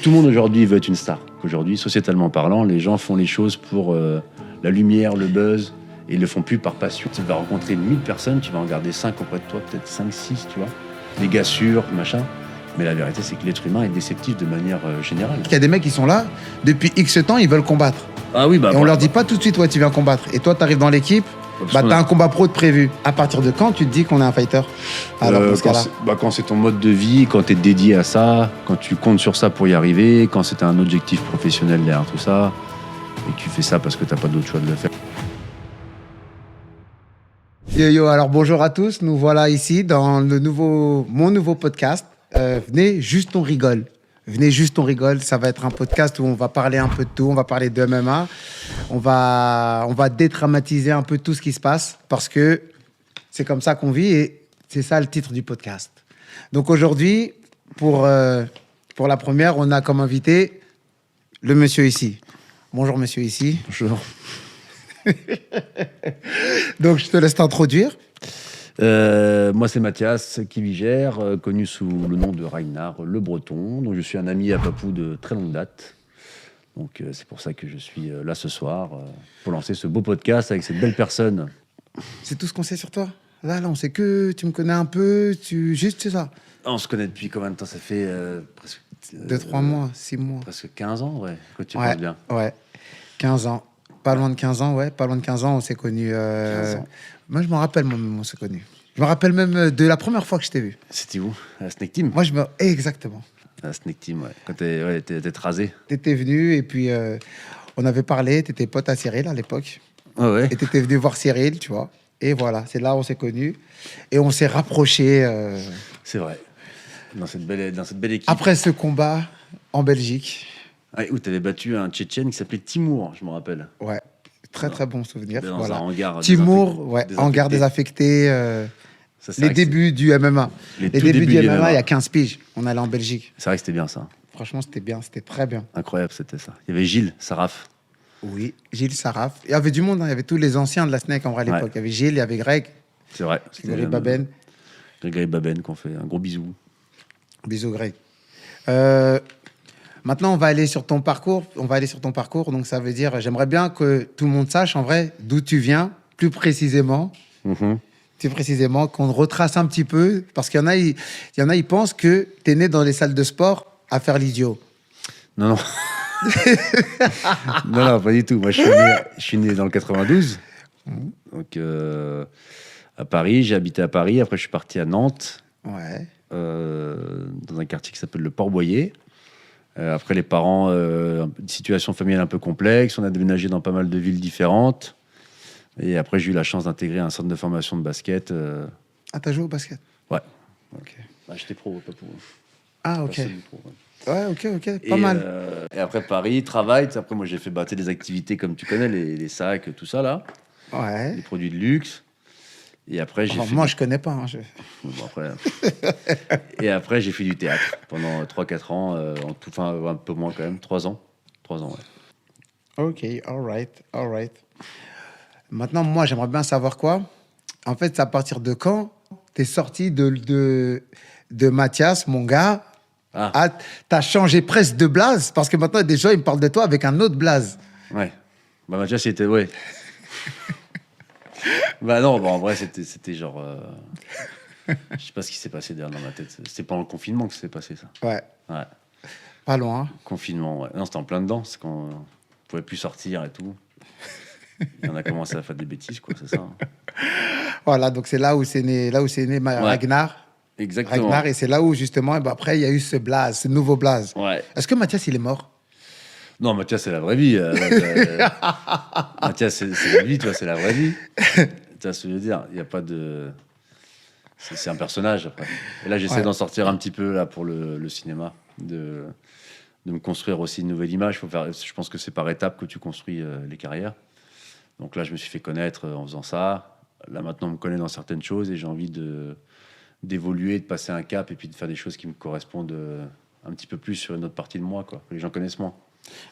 Tout le monde aujourd'hui veut être une star. Aujourd'hui, sociétalement parlant, les gens font les choses pour la lumière, le buzz, et ils le font plus par passion. Tu vas rencontrer 1000 personnes, tu vas en garder 5 auprès de toi, peut-être 5, 6, tu vois. Les gars sûrs, machin. Mais la vérité, c'est que l'être humain est déceptif de manière générale. Il y a des mecs qui sont là, depuis X temps, ils veulent combattre. Ah oui, bah. Et on leur dit pas tout de suite, ouais, tu viens combattre. Et toi, t'arrives dans l'équipe, t'as un combat pro de prévu. À partir de quand tu te dis qu'on est un fighter? Alors, dans ce cas-là. Quand c'est ton mode de vie, quand t'es dédié à ça, quand tu comptes sur ça pour y arriver, quand c'est un objectif professionnel derrière tout ça, et que tu fais ça parce que t'as pas d'autre choix de le faire. Yo, alors bonjour à tous, nous voilà ici dans mon nouveau podcast. Venez, juste on rigole. Venez, juste on rigole. Ça va être un podcast où on va parler un peu de tout. On va parler de MMA. On va dédramatiser un peu tout ce qui se passe parce que c'est comme ça qu'on vit et c'est ça le titre du podcast. Donc aujourd'hui, pour la première, on a comme invité le monsieur ici. Bonjour monsieur ici. Bonjour. Donc je te laisse t'introduire. Moi, c'est Mathias Kivigère, connu sous le nom de Ragnar le Breton. Donc, je suis un ami à Papou de très longue date. Donc, c'est pour ça que je suis là ce soir pour lancer ce beau podcast avec cette belle personne. C'est tout ce qu'on sait sur toi. Là, on sait que tu me connais un peu, juste c'est ça. On se connaît depuis combien de temps? Ça fait presque... 2-3 mois, 6 mois. Presque 15 ans, ouais, quand tu penses bien. Ouais, 15 ans. Pas loin de 15 ans, ouais. Pas loin de 15 ans, on s'est connus. 15 ans. Moi, je me rappelle, moi-même, on s'est connus. Je me rappelle même de la première fois que je t'ai vu. C'était où? À Snake Team? Moi, exactement. À Snake Team, ouais. Quand t'étais rasé. T'étais venu et puis on avait parlé. T'étais pote à Cyril à l'époque. Ah ouais. Et t'étais venu voir Cyril, tu vois. Et voilà, c'est là où on s'est connus. Et on s'est rapprochés. C'est vrai. Dans cette belle équipe. Après ce combat en Belgique. Ouais, où t'avais battu un Tchétchène qui s'appelait Timour, je me rappelle. Ouais. Très, très bon souvenir. Dans voilà. un hangar Timour, ouais, hangar désaffecté. Ça, les débuts du MMA. Les débuts du MMA, il y a 15 piges. On allait en Belgique. C'est vrai que c'était bien ça. Franchement, c'était bien, c'était très bien. Incroyable, c'était ça. Il y avait Gilles Saraf. Oui, Gilles Saraf. Il y avait du monde, hein. Il y avait tous les anciens de la Snake en vrai à l'époque. Il y avait Gilles, il y avait Greg. C'est vrai. Grégory Baben. Grégory Baben qu'on fait un gros bisou. Bisous, Greg. Maintenant, on va aller sur ton parcours. Donc, ça veut dire, j'aimerais bien que tout le monde sache, en vrai, d'où tu viens, plus précisément. Plus précisément, qu'on retrace un petit peu. Parce qu'il y en a, ils pensent que tu es né dans les salles de sport à faire l'idiot. Non. non, pas du tout. Moi, je suis né dans le 92. Donc, à Paris. J'ai habité à Paris. Après, je suis parti à Nantes. Ouais. Dans un quartier qui s'appelle le Port-Boyer. Après, les parents, une situation familiale un peu complexe. On a déménagé dans pas mal de villes différentes. Et après, j'ai eu la chance d'intégrer un centre de formation de basket. Ah, t'as joué au basket? Ouais. Ok. Bah, j'étais pro, pas pour. Ah, ok. Pro, ouais. Ouais, ok. Pas mal. Et après, Paris, travail. Après, moi, j'ai fait des activités comme tu connais, les sacs, tout ça, là. Ouais. Les produits de luxe. Et après, Moi, je connais pas. Hein, Bon, après... Et après, j'ai fait du théâtre pendant 3-4 ans, enfin un peu moins quand même, 3 ans. 3 ans, ouais. Ok, all right. Maintenant, moi, j'aimerais bien savoir quoi. En fait, c'est à partir de quand t'es sorti de Mathias, mon gars, t'as changé presque de blaze, parce que maintenant, des gens, ils me parlent de toi avec un autre blaze. Ouais. Bah, Mathias, c'était... Ouais. Bah non, en vrai, c'était genre... Je sais pas ce qui s'est passé derrière dans ma tête. C'était pendant le confinement que ça s'est passé, ça. Ouais. Ouais. Pas loin. Confinement, ouais. Non, c'était en plein dedans. C'est quand on pouvait plus sortir et tout. Et on a commencé à faire des bêtises, quoi, c'est ça. Hein. Voilà, donc c'est là où c'est né, Ragnar. Exactement. Ragnar, et c'est là où, justement, après, il y a eu ce blaze, ce nouveau blaze. Ouais. Est-ce que Mathias, il est mort? Non, Mathias, c'est la vraie vie. Mathias, c'est la vie, tu vois, c'est la vraie vie. Tu vois ce que je veux dire? Il n'y a pas de... C'est un personnage, après. Et là, j'essaie d'en sortir un petit peu là, pour le cinéma, de me construire aussi une nouvelle image. Je pense que c'est par étapes que tu construis les carrières. Donc là, je me suis fait connaître en faisant ça. Là, maintenant, on me connaît dans certaines choses et j'ai envie d'évoluer, de passer un cap et puis de faire des choses qui me correspondent un petit peu plus sur une autre partie de moi, quoi, que les gens connaissent moins.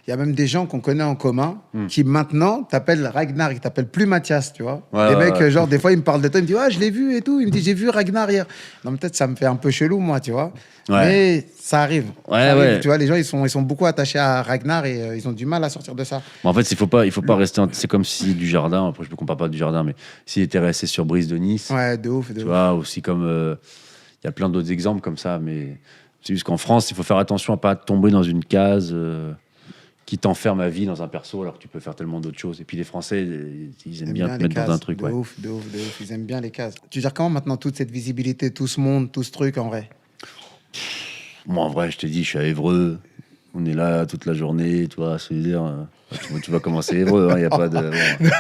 Il y a même des gens qu'on connaît en commun qui maintenant t'appellent Ragnar, ils t'appellent plus Mathias, tu vois. Ouais, Des ouais, mecs, ouais. genre, des fois, ils me parlent de toi, ils me disent, ouais, je l'ai vu et tout. Ils me disent, j'ai vu Ragnar hier. Non, mais peut-être ça me fait un peu chelou, moi, tu vois. Ouais. Mais ça arrive. Ouais, Ça arrive, ouais. tu vois, les gens, ils sont beaucoup attachés à Ragnar et ils ont du mal à sortir de ça. Mais en fait, il faut pas rester. C'est comme si du jardin. Après, je ne compare pas du jardin, mais s'il était resté sur Brise de Nice, Ouais, de ouf, de tu ouf. vois, aussi comme il y a plein d'autres exemples comme ça, mais c'est juste qu'en France, il faut faire attention à pas tomber dans une case qui t'enferme à vie dans un perso, alors que tu peux faire tellement d'autres choses. Et puis les Français, ils aiment bien te les mettre dans un cases, truc, de ouais. ouf, de ouf, de ouf. Ils aiment bien les cases. Tu veux dire comment maintenant toute cette visibilité, tout ce monde, tout ce truc en vrai? Moi, en vrai, je te dis, je suis à Évreux. On est là toute la journée, tu vois. Je veux dire, tu vas commencer Évreux, il n'y a pas de. Bon.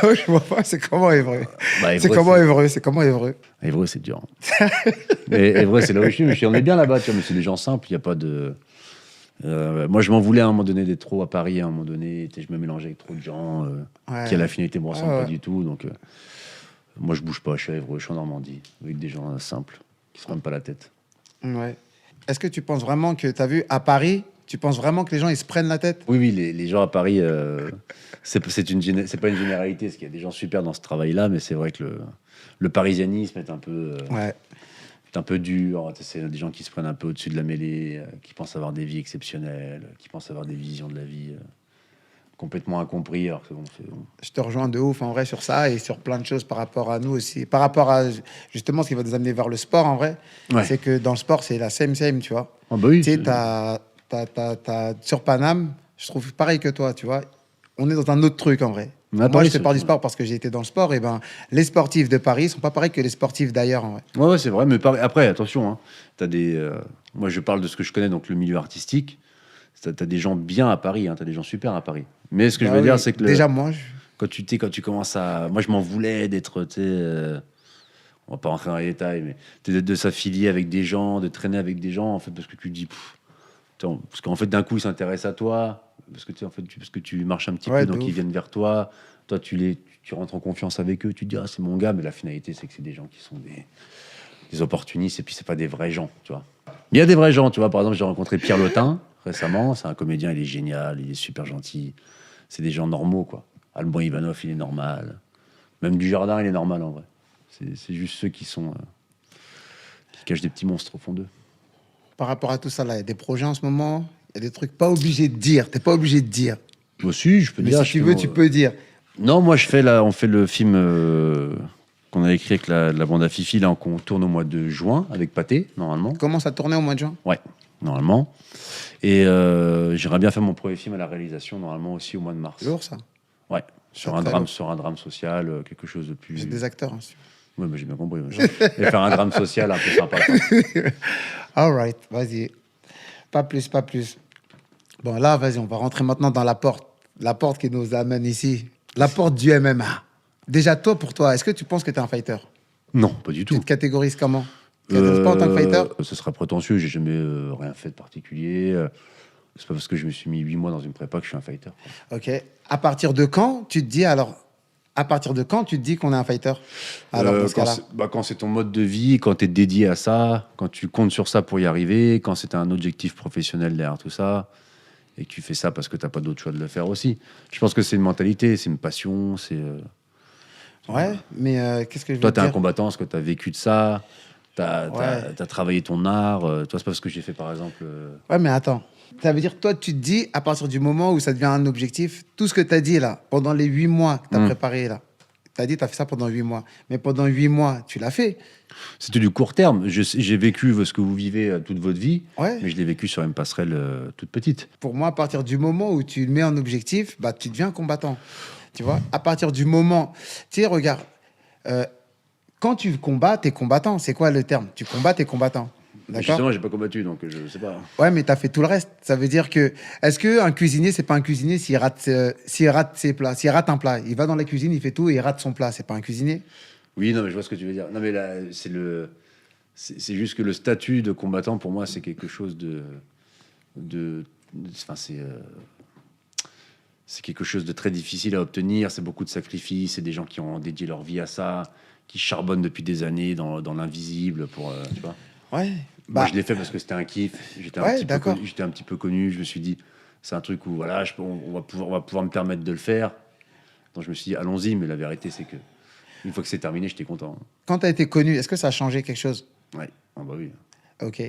Non, je vois pas, c'est comment Évreux? Bah, C'est Évreux, comment Évreux? C'est comment Évreux? Évreux, c'est dur. Mais Évreux, c'est là où je suis. On est bien là-bas, tu vois, mais c'est des gens simples, il n'y a pas de. Moi, je m'en voulais à un moment donné d'être trop à Paris, à un moment donné. Je me mélangeais avec trop de gens Ouais. qui, à la finalité, me ressemblent Ouais, pas ouais. du tout. Donc, moi, je bouge pas. Je suis à Évreux, je suis en Normandie, avec des gens simples qui se prennent pas la tête. Ouais. Est-ce que tu penses vraiment que, tu as vu, à Paris, tu penses vraiment que les gens, ils se prennent la tête? Oui, oui, les gens à Paris, c'est pas une généralité, parce qu'il y a des gens super dans ce travail-là, mais c'est vrai que le parisianisme Ouais. est un peu dur. C'est des gens qui se prennent un peu au-dessus de la mêlée, qui pensent avoir des vies exceptionnelles, qui pensent avoir des visions de la vie complètement incomprises. Alors que bon, Je te rejoins de ouf, en vrai, sur ça et sur plein de choses par rapport à nous aussi. Par rapport à, justement, ce qui va nous amener vers le sport, en vrai, Ouais. c'est que dans le sport, c'est la same, tu vois. Ah bah oui, Tu sais, c'est- sur Paname, je trouve pareil que toi, tu vois. On est dans un autre truc, en vrai. Ah, Moi, Paris, je te c'est- parle du sport parce que j'ai été dans le sport. Et ben, les sportifs de Paris sont pas pareils que les sportifs d'ailleurs, en vrai. Ouais, c'est vrai, mais après, attention, hein, t'as des, moi je parle de ce que je connais, donc le milieu artistique. T'as des gens bien à Paris, hein, t'as des gens super à Paris. Mais ce que je Bah veux dire, oui. c'est que Déjà, moi, quand tu commences à. Moi, je m'en voulais d'être, tu sais, on va pas rentrer dans les détails, mais de s'affilier avec des gens, de traîner avec des gens, en fait, parce que tu te dis. Attends, parce qu'en fait, d'un coup, ils s'intéressent à toi, parce que, tu sais, en fait, parce que tu marches un petit ouais, peu, de donc ils ouf. viennent vers toi. Toi, tu rentres en confiance avec eux, tu te dis, ah, c'est mon gars, mais la finalité, c'est que c'est des gens qui sont des opportunistes, et puis c'est pas des vrais gens, tu vois. Il y a des vrais gens, tu vois. Par exemple, j'ai rencontré Pierre Lotin récemment, c'est un comédien, il est génial, il est super gentil. C'est des gens normaux, quoi. Alban Ivanov, il est normal. Même Dujardin, il est normal, en vrai. C'est juste ceux qui sont... qui cachent des petits monstres au fond d'eux. Par rapport à tout ça, là, il y a des projets en ce moment. Il y a des trucs pas obligé de dire. T'es pas obligé de dire. Moi aussi, je peux Mais dire... si je tu fais veux, mon- tu peux dire. Non, moi, on fait le film qu'on a écrit avec la bande à Fifi, là, qu'on tourne au mois de juin, avec Pathé, normalement. Commence à tourner au mois de juin. Ouais, normalement. Et j'aimerais bien faire mon premier film à la réalisation, normalement, aussi au mois de mars. Lourd, ça. Ouais, sur Très, un très drame, lourd. sur un drame social, quelque chose de plus... J'ai des acteurs. Hein. Ouais, bah, j'ai bien compris. Et faire un drame social un peu sympa. Quoi. All right, vas-y. Pas plus, pas plus. Bon, là, vas-y, on va rentrer maintenant dans la porte. La porte qui nous amène ici. La porte du MMA. Déjà, toi, pour toi, est-ce que tu penses que tu es un fighter? Non, pas du Tu tout. te catégorises comment? Tu ne pas en tant que fighter? Ce serait prétentieux, j'ai jamais rien fait de particulier. C'est pas parce que je me suis mis 8 mois dans une prépa que je suis un fighter. Quoi. Ok. À partir de quand tu te dis alors? À partir de quand tu te dis qu'on est un fighter? Alors, dans ce cas-là. Quand c'est ton mode de vie, quand tu es dédié à ça, quand tu comptes sur ça pour y arriver, quand c'est un objectif professionnel derrière tout ça, et que tu fais ça parce que tu n'as pas d'autre choix de le faire aussi. Je pense que c'est une mentalité, c'est une passion. Ouais, mais qu'est-ce que je veux Toi, tu es un dire? combattant, parce que tu as vécu de ça, tu as, Ouais. travaillé ton art. Toi, c'est pas ce que j'ai fait, par exemple. Ouais, mais attends. Ça veut dire, toi, tu te dis, à partir du moment où ça devient un objectif, tout ce que tu as dit là, pendant les 8 mois que tu as préparé là, tu as dit, tu as fait ça pendant 8 mois. Mais pendant 8 mois, tu l'as fait. C'était du court terme. J'ai vécu ce que vous vivez toute votre vie, Ouais. mais je l'ai vécu sur une passerelle toute petite. Pour moi, à partir du moment où tu le mets en objectif, bah, tu deviens combattant. Tu vois? À partir du moment. Tu sais, regarde, euh, quand tu combats, tu es combattant. C'est quoi le terme? Tu combats, tu es combattant. D'accord? Justement, j'ai pas combattu, donc je sais pas. Ouais, mais tu as fait tout le reste. Ça veut dire que. Est-ce qu'un cuisinier, c'est pas un cuisinier s'il rate ses plats? S'il rate un plat, il va dans la cuisine, il fait tout et il rate son plat. C'est pas un cuisinier? Oui, non, mais je vois ce que tu veux dire. Non, mais là, c'est juste que le statut de combattant, pour moi, c'est quelque chose enfin, c'est quelque chose de très difficile à obtenir. C'est beaucoup de sacrifices. C'est des gens qui ont dédié leur vie à ça, qui charbonnent depuis des années dans l'invisible pour, tu vois. Ouais. Moi, Bah, je l'ai fait parce que c'était un kiff. Ouais, d'accord. J'étais un petit peu connu. Je me suis dit, c'est un truc où voilà, on va pouvoir me permettre de le faire. Donc je me suis dit, allons-y, mais la vérité, c'est que une fois que c'est terminé, j'étais content. Quand tu as été connu, est-ce que ça a changé quelque chose? Ouais, ah bah oui. Ok.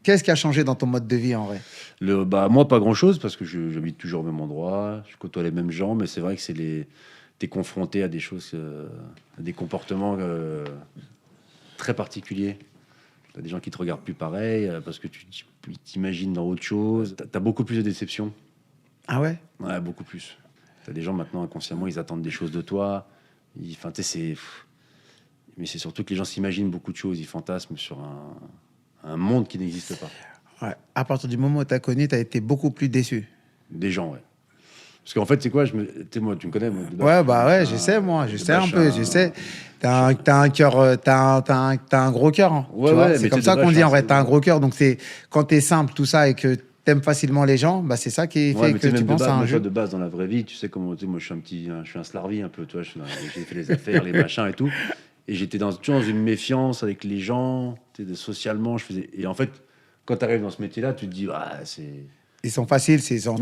Qu'est-ce qui a changé dans ton mode de vie en vrai? Moi, pas grand-chose, parce que j'habite toujours au même endroit, je côtoie les mêmes gens, mais c'est vrai que t'es confronté à des choses, à des comportements très particuliers. T'as des gens qui te regardent plus pareil, parce que tu t'imagines dans autre chose. T'as beaucoup plus de déceptions. Ah ouais? Ouais, beaucoup plus. T'as des gens maintenant, inconsciemment, ils attendent des choses de toi. Enfin, tu sais, mais c'est surtout que les gens s'imaginent beaucoup de choses, ils fantasment sur un monde qui n'existe pas. Ouais. À partir du moment où tu as connu, tu as été beaucoup plus déçu. Des gens, ouais. Parce qu'en fait, c'est quoi, moi, tu me connais, moi. Ouais, bah ouais, je sais, moi, je sais un peu, je sais. T'as un cœur, t'as un gros cœur. Hein, ouais, tu vois, ouais, c'est comme ça qu'on dit en vrai, t'as un gros cœur. Donc c'est quand t'es simple, tout ça, et que t'aimes facilement les gens, bah c'est ça qui fait que tu penses à un jeu. De base, dans la vraie vie, tu sais comment, moi, je suis un slarvi un peu, tu vois, j'ai fait les affaires, les machins et tout. Et j'étais toujours dans une méfiance avec les gens, socialement, et en fait, quand tu arrives dans ce métier-là, tu te dis, ah, c'est... Ils sont faciles, ils sont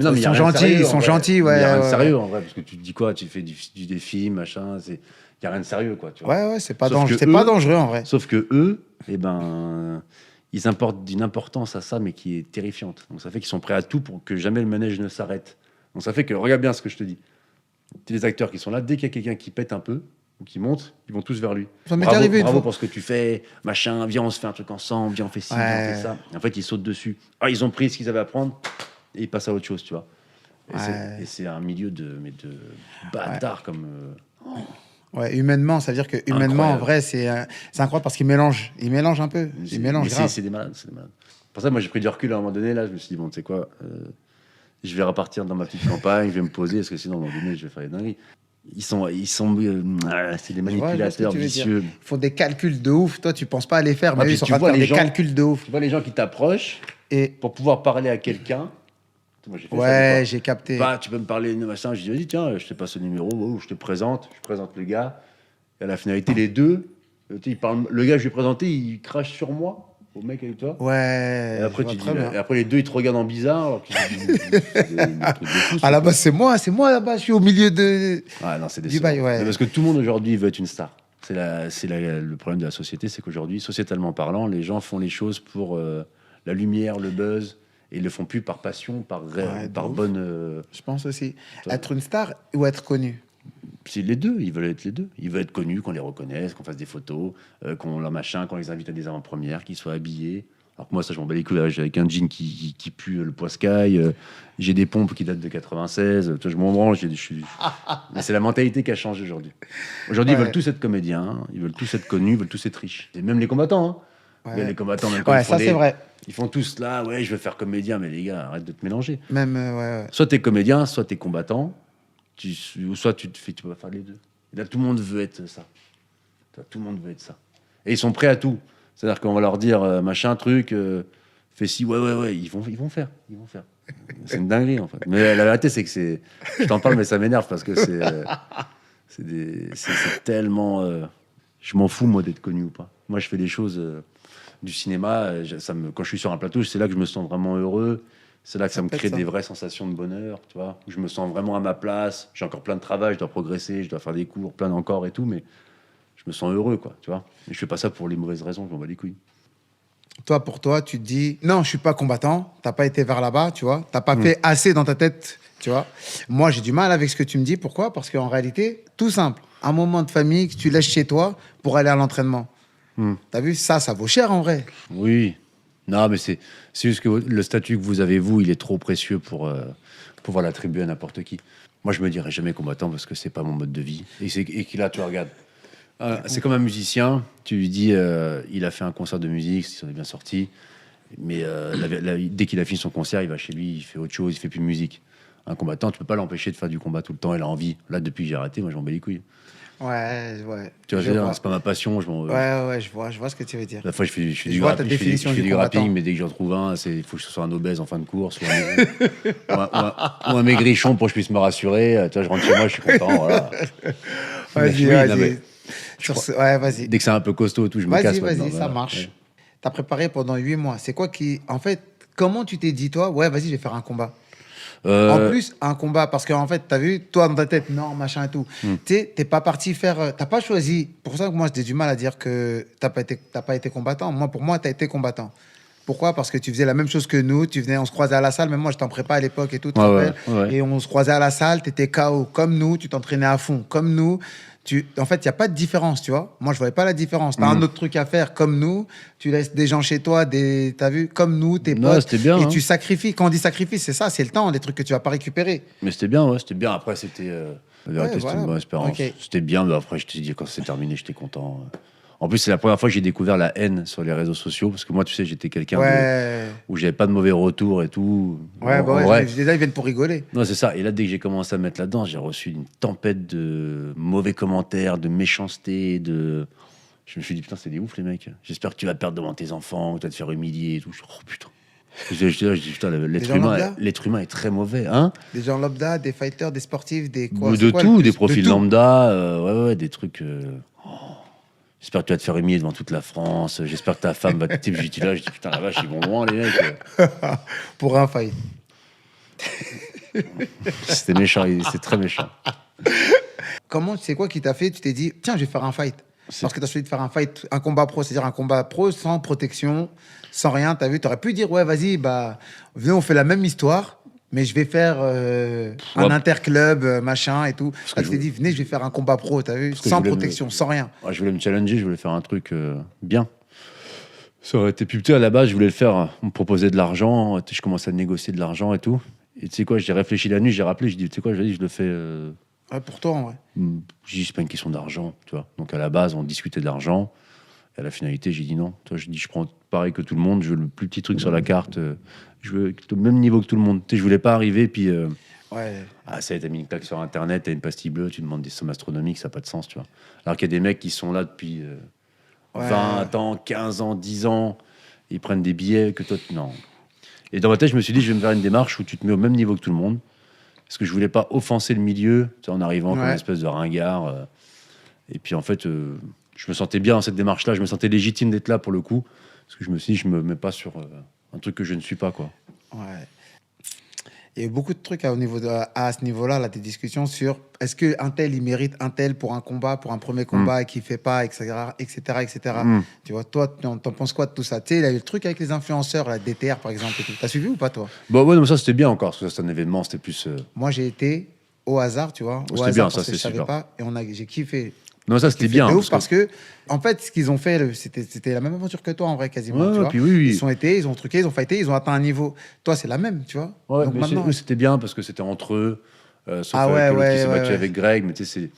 gentils, ouais. Il n'y a rien de sérieux, en vrai, parce que tu te dis quoi, tu fais des films, machin, il n'y a rien de sérieux, quoi. Tu vois. Ouais, c'est pas dangereux, en vrai. Sauf que eux, ils importent d'une importance à ça, mais qui est terrifiante. Donc ça fait qu'ils sont prêts à tout pour que jamais le manège ne s'arrête. Donc ça fait que, regarde bien ce que je te dis. Les acteurs qui sont là, dès qu'il y a quelqu'un qui pète un peu, ou qui monte, ils vont tous vers lui. Bravo pour ce que tu fais, machin, viens, on se fait un truc ensemble, viens, on fait ci, viens, on fait ça. Et en fait, ils sautent dessus. Ah, ils ont pris ce qu'ils avaient à prendre, et ils passent à autre chose, tu vois. Et c'est un milieu de bâtards comme... Ouais, humainement, ça veut dire que humainement, en vrai, c'est incroyable parce qu'ils mélangent. Ils mélangent un peu. Ils mélangent grave. C'est des malades, Pour ça, moi, j'ai pris du recul à un moment donné. Là, je me suis dit, bon, tu sais quoi, je vais repartir dans ma petite campagne, je vais me poser, parce que sinon, à un moment donné, je vais faire des dingueries. C'est des manipulateurs vicieux. Ils font des calculs de ouf. Toi, tu penses pas à les faire, mais ils sont en train de faire des calculs de ouf. Tu vois les gens qui t'approchent et pour pouvoir parler à quelqu'un. Moi, j'ai capté. Bah, tu peux me parler de machin. Je dis, vas-y, tiens, je te passe le numéro, je présente le gars. Et à la finalité, les deux, le gars, je lui ai présenté, il crache sur moi. Au mec avec toi. Ouais. Et après, et après, les deux, ils te regardent en bizarre. Alors à la base, c'est moi là-bas. Je suis au milieu de. Ah non, c'est des Dubaï, ouais. Parce que tout le monde aujourd'hui veut être une star. Le problème de la société, c'est qu'aujourd'hui, sociétalement parlant, les gens font les choses pour la lumière, le buzz, et ils le font plus par passion, par bonne. Je pense aussi. Être une star ou être connu. C'est les deux, ils veulent être les deux. Ils veulent être connus, qu'on les reconnaisse, qu'on fasse des photos, qu'on les invite à des avant-premières, qu'ils soient habillés. Alors que moi, ça, je m'en bats les couilles. J'ai avec un jean qui pue le poiscaille. J'ai des pompes qui datent de 96. Toi, je m'en branle. Mais c'est la mentalité qui a changé aujourd'hui. Aujourd'hui, ils veulent tous être comédiens, ils veulent tous être connus, ils veulent tous être riches. Et même les combattants. Hein. Ouais. Les combattants, même ça, c'est vrai. Ils font tous là, ouais, je veux faire comédien. Mais les gars, arrête de te mélanger. Même, Soit t'es comédien, soit t'es combattant. Soit tu peux pas faire les deux. Et là, tout le monde veut être ça. Tout le monde veut être ça. Et ils sont prêts à tout. C'est-à-dire qu'on va leur dire machin, truc, fais ci, ouais, ils vont faire. C'est une dinguerie, en fait. Mais la vérité, c'est que je t'en parle, mais ça m'énerve parce que c'est tellement. Je m'en fous, moi, d'être connu ou pas. Moi, je fais des choses du cinéma. Quand je suis sur un plateau, c'est là que je me sens vraiment heureux. C'est là que ça me crée des vraies sensations de bonheur, tu vois, où je me sens vraiment à ma place. J'ai encore plein de travail, je dois progresser, je dois faire des cours, plein encore et tout, mais je me sens heureux, quoi, tu vois. Et je fais pas ça pour les mauvaises raisons, je m'en bats les couilles. Toi, pour toi, tu te dis, non, je suis pas combattant, t'as pas été vers là-bas, tu vois, t'as pas fait assez dans ta tête, tu vois. Moi, j'ai du mal avec ce que tu me dis. Pourquoi ? Parce qu'en réalité, tout simple, un moment de famille que tu laisses chez toi pour aller à l'entraînement. T'as vu, ça vaut cher en vrai. Oui. Non, mais c'est juste que le statut que vous avez, vous, il est trop précieux pour pouvoir l'attribuer à n'importe qui. Moi, je me dirais jamais combattant parce que c'est pas mon mode de vie. Et qu'il a, tu regardes. C'est comme un musicien, tu lui dis, il a fait un concert de musique, il s'en est bien sorti, mais dès qu'il a fini son concert, il va chez lui, il fait autre chose, il fait plus de musique. Un combattant, tu peux pas l'empêcher de faire du combat tout le temps, il a envie. Là, depuis que j'ai arrêté, moi, je m'en bats les couilles. Ouais. Tu vois, c'est pas ma passion. Je vois ce que tu veux dire. La fois, je fais du grappling, mais dès que j'en trouve un, il faut que ce soit un obèse en fin de course ou un maigrichon pour que je puisse me rassurer. Tu vois, je rentre chez moi, je suis content. Voilà. Vas-y. Vas-y. Dès que c'est un peu costaud, tout, je me casse. Vas-y, ça marche. Ouais. T'as préparé pendant 8 mois. C'est quoi qui... En fait, Comment tu t'es dit, toi, ouais, vas-y, je vais faire un combat? En Euh, plus, un combat, parce qu'en fait, t'as vu, toi, dans ta tête, non, machin et tout. hmm. Tu sais, t'es pas parti faire. T'as pas choisi. Pour ça que moi, j'ai du mal à dire que t'as pas été combattant. Moi, pour moi, t'as été combattant. Pourquoi? Parce que tu faisais la même chose que nous. Tu venais, on se croisait à la salle. Même moi, j'étais en prépa à l'époque et tout, tu te Ouais, ouais, rappelles? ouais, ouais. Et on se croisait à la salle. T'étais KO comme nous. Tu t'entraînais à fond comme nous. En fait, il n'y a pas de différence, tu vois. Moi, je voyais pas la différence. Tu as Hmm. un autre truc à faire comme nous. Tu laisses des gens chez toi, t'as vu, comme nous, tes Non, potes. c'était bien, Et hein. tu sacrifies. Quand on dit sacrifice, c'est ça, c'est le temps, les trucs que tu vas pas récupérer. Mais c'était bien, ouais, c'était bien. Après, c'était. La Ouais, vérité, c'était une voilà. bonne expérience. Ok. C'était bien, mais après, je te dis, quand c'est terminé, j'étais content. En plus, c'est la première fois que j'ai découvert la haine sur les réseaux sociaux. Parce que moi, tu sais, j'étais quelqu'un Ouais. où j'avais pas de mauvais retours et tout. Ouais, bah En ouais, vrai. déjà, ils viennent pour rigoler. Non, c'est ça. Et là, dès que j'ai commencé à me mettre là-dedans, j'ai reçu une tempête de mauvais commentaires, de méchanceté, de. Je me suis dit, putain, c'est des ouf, les mecs. J'espère que tu vas perdre devant tes enfants, que tu vas te faire humilier et tout. Oh putain. Je dis, putain, gens lambda l'être humain est très mauvais, hein. Des gens lambda, des fighters, des sportifs, des quoi? C'est De quoi le tout, plus? des De profils tout. lambda, ouais, des trucs. J'espère que tu vas te faire humilier devant toute la France. J'espère que ta femme va te. J'étais là, je dis, putain, la vache, ils vont loin, les mecs. Pour un fight. C'était méchant, c'est très méchant. Comment, c'est quoi qui t'a fait? Tu t'es dit, tiens, je vais faire un fight. C'est- Parce que tu as choisi de faire un fight, un combat pro, c'est-à-dire un combat pro sans protection, sans rien. Tu as vu, tu aurais pu dire, ouais, vas-y, bah, venez, on fait la même histoire, mais je vais faire un Ouais. interclub, machin et tout. que Là, tu t'es dit, venez, je vais faire un combat pro, tu as vu, que je sans voulais protection, sans rien. Ouais, je voulais me challenger, je voulais faire un truc bien. Ça aurait été plus petit à la base, je voulais le faire. On me proposait de l'argent, je commençais à négocier de l'argent et tout. Et tu sais quoi, j'ai réfléchi la nuit, j'ai rappelé, j'ai dit, tu sais quoi, je le fais. Ouais, pour toi, en vrai. J'ai dit, c'est pas une question d'argent, tu vois. Donc à la base, on discutait de l'argent. Et à la finalité, j'ai dit non. Toi, je dis, je prends pareil que tout le monde, je veux le plus petit truc sur la carte. Je veux être au même niveau que tout le monde. Tu sais, je voulais pas arriver, puis. Ouais. Ah, ça y est, t'as mis une claque sur Internet, t'as une pastille bleue, tu demandes des sommes astronomiques, ça n'a pas de sens, tu vois. Alors qu'il y a des mecs qui sont là depuis Ouais. 20 ans, 15 ans, 10 ans, ils prennent des billets que toi, non. Et dans ma tête, je me suis dit, je vais me faire une démarche où tu te mets au même niveau que tout le monde, parce que je voulais pas offenser le milieu, tu sais, en arrivant comme une Ouais. espèce de ringard. Et puis en fait, je me sentais bien dans cette démarche-là, je me sentais légitime d'être là pour le coup, parce que je me suis dit, je me mets pas sur un truc que je ne suis pas, quoi. Ouais. Il y a eu beaucoup de trucs à ce niveau-là, là, des discussions sur est-ce qu'un tel, il mérite un tel pour un combat, pour un premier combat, et qu'il ne fait pas, etc., etc., etc. Mm. Tu vois, toi, t'en penses quoi de tout ça? Tu sais, il y a eu le truc avec les influenceurs, la DTR, par exemple. T'as suivi ou pas, toi? Bon, ouais, non, mais ça c'était bien encore, parce que ça, c'est un événement, c'était plus. Moi, j'ai été au hasard, tu vois. Au C'était hasard, bien, parce ça, que c'est je savais super. pas. Et j'ai kiffé. Non, ça c'était Kiffé bien. de ouf, parce parce que, en fait, ce qu'ils ont fait, c'était la même aventure que toi, en vrai, quasiment. Ouais, tu ouais, vois. puis oui. Ils sont été, ils ont truqué, ils ont fighté, ils ont atteint un niveau. Toi, c'est la même, tu vois. Ouais, Donc mais maintenant. eux, c'était bien parce que c'était entre eux. Sauf Ah avec ouais, l'autre qui ouais, s'est ouais, battu ouais. avec Greg, mais tu sais,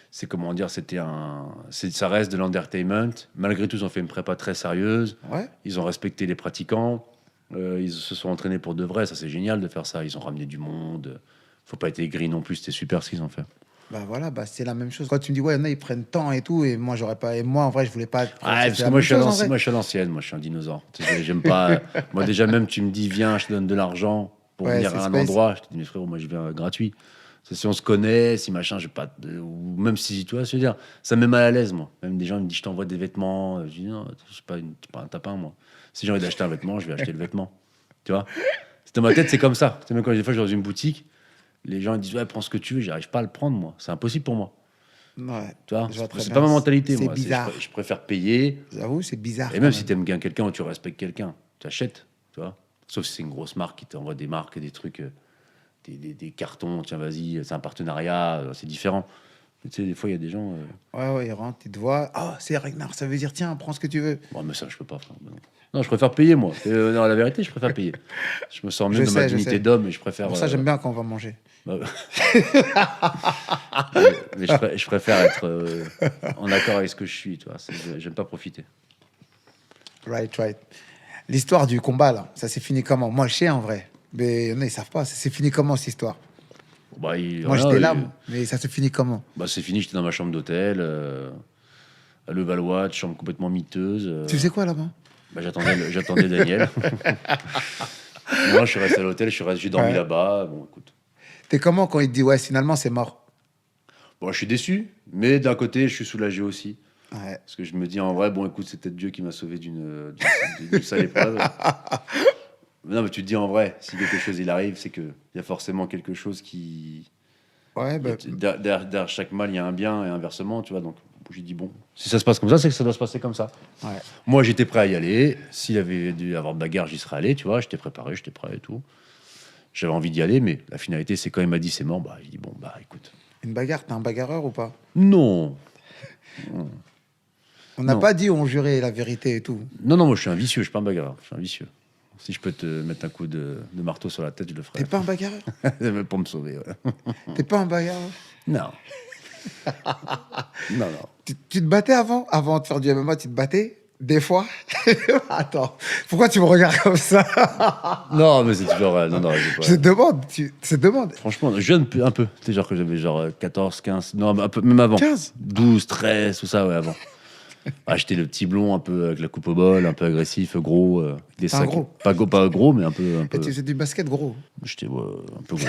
c'est comment dire, ça reste de l'entertainment. Malgré tout, ils ont fait une prépa très sérieuse. Ouais. Ils ont respecté les pratiquants. Ils se sont entraînés pour de vrai. Ça, c'est génial de faire ça. Ils ont ramené du monde. Faut pas être aigri non plus. C'était super ce qu'ils ont fait. Bah voilà, bah c'est la même chose. Quand tu me dis, ouais, il y en a, ils prennent temps et tout, et moi, j'aurais pas. Et moi, en vrai, je voulais pas. Ouais, C'est parce que la moi même je, suis à chose, en l'ancienne, vrai. moi, je suis à l'ancienne. Moi, je suis un dinosaure. Tu sais, j'aime pas. Moi, déjà, même, tu me dis, viens, je te donne de l'argent pour Ouais, venir c'est à un space. endroit. Je te dis, mais frérot, moi, je viens gratuit. C'est si on se connaît, si machin, je pas. Ou même si, tu vois, je veux dire, ça me met mal à l'aise, moi. Même des gens ils me disent, je t'envoie des vêtements. Je dis, non, je suis pas un tapin, moi. Si j'ai envie d'acheter un vêtement, je vais acheter le vêtement. Tu vois? Dans ma tête, c'est comme ça. Tu sais, même quand des fois, je vais dans une boutique, les gens ils disent, ouais, prends ce que tu veux. J'arrive pas à le prendre, moi. C'est impossible pour moi. Ouais, Tu vois? je vois très C'est bien. pas ma mentalité, C'est moi. bizarre. Je préfère payer. J'avoue, c'est bizarre. Et quand même si tu aimes bien quelqu'un ou tu respectes quelqu'un, tu achètes, tu vois. Sauf si c'est une grosse marque qui t'envoie des marques, des trucs, des cartons, tiens, vas-y, c'est un partenariat, c'est différent. Mais tu sais, des fois, il y a des gens. Ouais, ouais, ils rentrent, ils te voient. Oh, c'est Ragnar, ça veut dire, tiens, prends ce que tu veux. Bon, mais ça, je peux pas, frère. Non, non, je préfère payer, moi. Non, la vérité, je préfère payer. Je me sens mieux Je dans ma sais, je dignité sais. d'homme et je préfère. Pour ça, j'aime bien quand on va manger. bah, mais je préfère être en accord avec ce que je suis, tu vois. J'aime pas profiter. Right, right. L'histoire du combat, là, ça s'est fini comment? Moi, je sais, en vrai. Mais il y en a, ils savent pas. Ça s'est fini comment, cette histoire? Bah, Moi, rien, j'étais là, mais ça s'est fini comment? bah, c'est fini, j'étais dans ma chambre d'hôtel, à Levallois, chambre complètement miteuse. Tu faisais quoi là-bas? Bah, j'attendais Daniel. Moi, je suis resté à l'hôtel, j'ai dormi Ouais. là-bas. Bon, écoute. T'es comment quand il te dit, ouais, finalement, c'est mort? Bon, je suis déçu, mais d'un côté, je suis soulagé aussi. Ouais. Parce que je me dis, en vrai, bon, écoute, c'est peut-être Dieu qui m'a sauvé d'une sale épreuve. Non, mais tu te dis en vrai, si quelque chose il arrive, c'est qu'il y a forcément quelque chose qui. Ouais, bah, Derrière chaque mal, il y a un bien et inversement, tu vois. Donc, j'ai dit, bon, si ça se passe comme ça, c'est que ça doit se passer comme ça. ouais. Moi, j'étais prêt à y aller. S'il y avait dû avoir bagarre, j'y serais allé, tu vois. J'étais préparé, j'étais prêt et tout. J'avais envie d'y aller, mais la finalité, c'est quand il m'a dit c'est mort, bah, j'ai dit, bon, bah, écoute. Une bagarre, t'es un bagarreur ou pas? Non. On n'a Non. pas dit on jurait la vérité et tout. Non, non, moi, je suis un vicieux, je suis pas un bagarreur. Je suis un vicieux. Si je peux te mettre un coup de marteau sur la tête, je le ferai. T'es pas un bagarreur? Pour me sauver, ouais. T'es pas un bagarreur? Non. Non, non. Tu te battais avant de faire du MMA, tu te battais? Des fois? Attends, pourquoi tu me regardes comme ça? Non, mais c'est toujours. Non, non, j'ai pas. Je te demande, tu te demandes. Franchement, jeune, un peu. C'est genre que j'avais genre 14, 15. Non, un peu, même avant. 15? 12, 13, tout ça, ouais, avant. Ah, j'étais le petit blond, un peu avec la coupe au bol, un peu agressif, gros. Des T'es un sacs. gros. Pas gros, mais un peu. Et tu faisais du basket gros. J'étais un peu gros.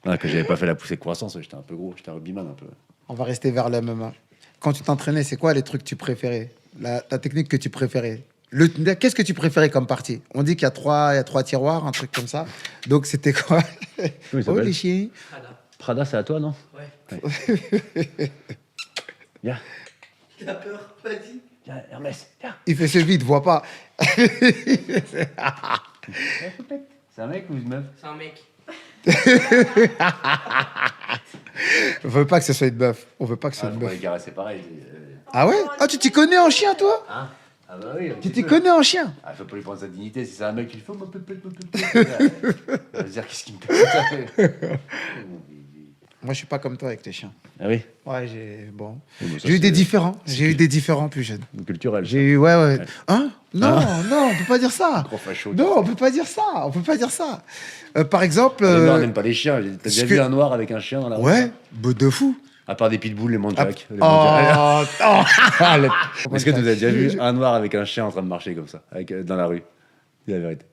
Ah, que j'avais pas fait la poussée de croissance, j'étais un peu gros. J'étais un rugbyman un peu. On va rester vers le MMA. Quand tu t'entraînais, c'est quoi les trucs que tu préférais? Ta technique que tu préférais? Qu'est-ce que tu préférais comme partie? On dit qu'il y a trois tiroirs, un truc comme ça. Donc c'était quoi? Comment il Oh s'appelle les chiens. Prada, c'est à toi, non? Ouais. Viens. T'as peur? Vas-y. Viens, Hermès, viens. Il fait ce vide, voit pas. C'est un mec ou une meuf? C'est un mec. On veut pas que ce soit une meuf. On veut pas que ce soit une Faut pas meuf. les garer, c'est pareil. Ah ouais? Ah, tu t'y connais en chien, toi? Hein? Ah bah oui. un Tu petit t'y peu. connais en chien? Ah, faut pas lui prendre sa dignité. Si c'est un mec qui lui fait ma pépette. Ça veut dire qu'est-ce qu'il me fait. Moi, je suis pas comme toi avec les chiens. Ah oui? Ouais, j'ai bon. Oui, mais ça, J'ai eu des c'est différents. J'ai eu des différents plus jeunes. culturel. J'ai eu ouais. Ouais. Hein? Non, non, on peut pas dire ça. Gros facho. Non, on peut pas dire ça. On peut pas dire ça. Par exemple. Les noirs n'aiment pas les chiens. T'as déjà ce vu que- un noir avec un chien dans la rue? Ouais, de fou. À part des pitbulls, les manjacs. Oh, oh. Est-ce que tu as déjà vu un noir avec un chien en train de marcher comme ça, dans la rue? C'est la vérité.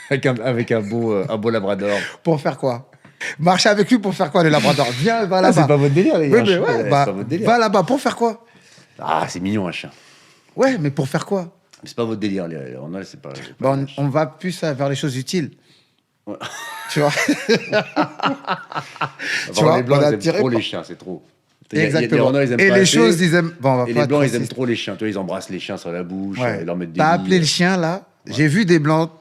Avec un beau labrador. Pour faire quoi? Marcher avec lui pour faire quoi, le labrador? Viens, va là-bas. C'est pas votre délire, les Oui, gars. mais ouais, C'est bah, pas votre délire. va là-bas pour faire quoi? Ah, c'est mignon un chien. Ouais, mais pour faire quoi? Mais c'est pas votre délire, les Ronald, c'est pas. Bah, on va plus vers les choses utiles. Ouais. Tu vois? Tu vois, les blancs, on a ils aiment tiré trop par- les chiens, c'est trop. Les Exactement. Ronald, ils aiment Et pas les assez. choses, ils aiment. Bon, on va Et pas les blancs, être ils aiment raciste. trop les chiens. Tu vois, ils embrassent les chiens sur la bouche, Ouais. ils leur mettent des T'as billes. appelé le chien là. J'ai vu des blancs.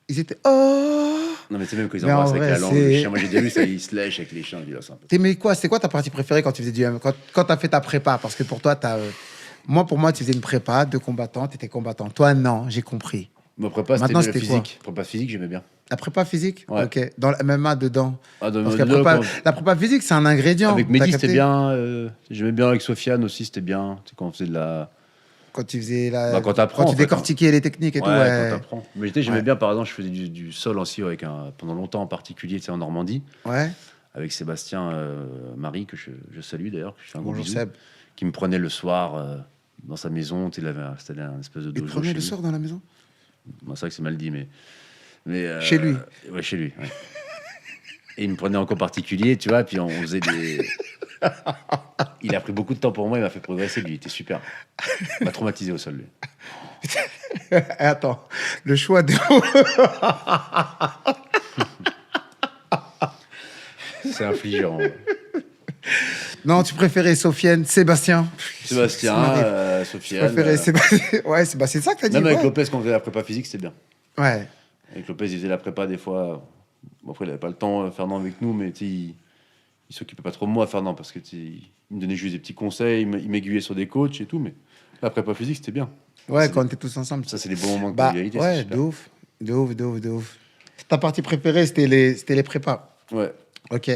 Ils étaient. Oh! Non, mais c'est même quand ils Mais en embrassent avec vrai, la langue. c'est- Le chien, moi j'ai déjà vu ça, ils se lèchent avec les chiens. Je dis là, c'est un peu. T'aimais quoi? C'était quoi ta partie préférée quand tu faisais du MMA? Quand t'as fait ta prépa? Parce que pour toi, pour moi, tu faisais une prépa de combattant, t'étais combattant. Toi, non, j'ai compris. Ma prépa, Maintenant, c'était c'était quoi? physique. Prépa physique, j'aimais bien. La prépa physique? Ouais. Ok. Dans le MMA dedans. Ah, Parce que la prépa physique, c'est un ingrédient. avec T'as Mehdi, capté? c'était bien. J'aimais bien avec Sofiane aussi, c'était bien. C'est quand on faisait de la. Quand tu faisais la. Bah, quand t'apprends, Quand en tu fait, décortiquais les techniques et tout. Quand Ouais. t'apprends. Mais j'aimais Ouais. bien, par exemple, je faisais du sol aussi pendant longtemps en particulier, tu sais, en Normandie, Ouais. avec Sébastien Marie, que je salue d'ailleurs, que je fais un gros Bonjour bisou, Seb. qui me prenait le soir dans sa maison. Tu sais, il avait installé un espèce de Il te dojo prenait chez le lui. soir dans la maison? Bon, c'est vrai que c'est mal dit, mais Chez lui? Ouais, chez lui. Ouais. Et il me prenait en cours particulier, tu vois, puis on faisait des. Il a pris beaucoup de temps pour moi, il m'a fait progresser, lui, il était super. Il m'a traumatisé au sol, lui. Attends, le choix de. C'est infligeant. Non, tu préférais Sofiane, Sébastien. Sébastien, Ça m'arrive. Tu Sofiane. préférais Sébastien. Ouais, c'est ça que t'as dit. Même avec ouais. Lopez, quand on faisait la prépa physique, c'était bien. Ouais. Avec Lopez, il faisait la prépa des fois. Bon, après, il n'avait pas le temps, Fernand, avec nous, mais tu sais, il s'occupait pas trop de moi, Fernand, parce que tu sais, il me donnait juste des petits conseils, il m'aiguillait sur des coachs et tout, mais la prépa physique, c'était bien. Ouais, C'est quand on était tous ensemble. Ça, c'est des bons moments de Bah, convivialité. c'est ouais, super. de ouf. De ouf, de ouf, de ouf. Ta partie préférée, c'était les prépas. Ouais. Ok.